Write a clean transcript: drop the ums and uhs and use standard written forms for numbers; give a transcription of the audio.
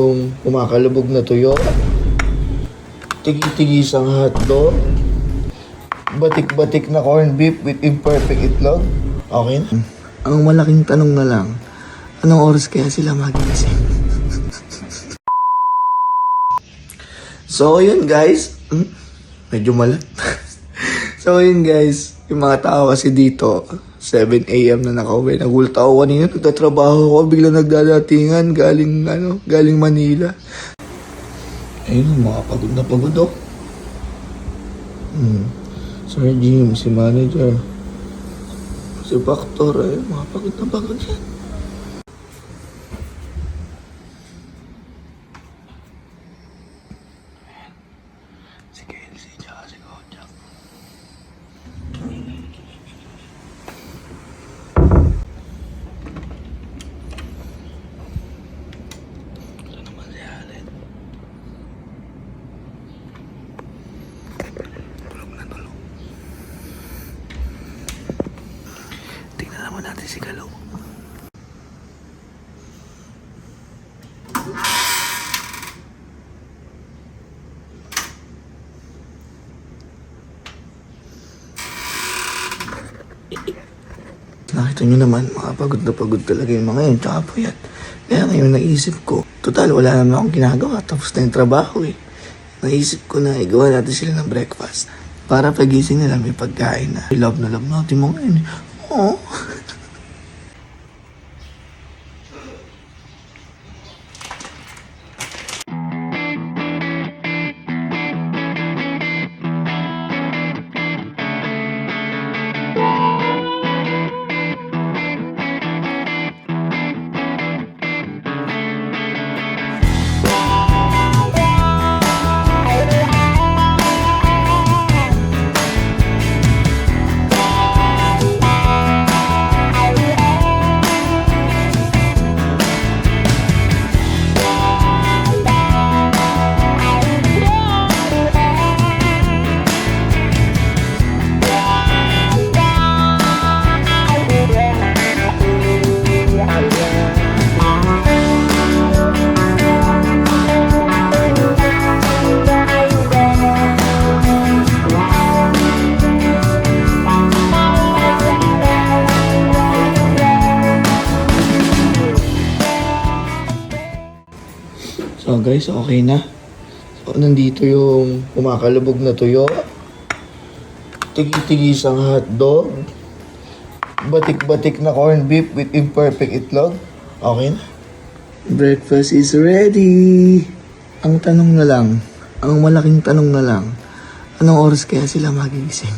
Yung kumakalubog na tuyo, tigi-tigisang hotdog, batik-batik na corned beef with imperfect itlog. Okay na? Ang malaking tanong na lang, anong oras kaya sila magigising? So, yun guys. Medyo malat. So, yun guys. Yung mga tao kasi dito, 7 a.m. na nakauwi. Nagulat ako kanina, nagtatrabaho ako, bigla nagdadatingan, galing Manila. Ayun, mga pagod na pagod oh. Sir Jim, si manager, si Factor, ayun, mga pagod na pagod yan. Si Kelsey, tsaka si Kojak. Tingnan naman natin si Galo. Nakita nyo naman, makapagod na pagod talaga yung mga yun, tsaka puyat. Kaya ngayon naisip ko, total wala naman akong ginagawa, tapos na yung trabaho eh. Naisip ko na igawa natin sila ng breakfast para pagising nila may pagkain na. Love na love natin mo ngayon. Oo. So guys, okay na. So nandito yung kumakalubog na tuyo, tigi-tigisang hotdog, batik-batik na corned beef with imperfect itlog. Okay na. Breakfast is ready. Ang tanong na lang, ang malaking tanong na lang, anong oras kaya sila magigising?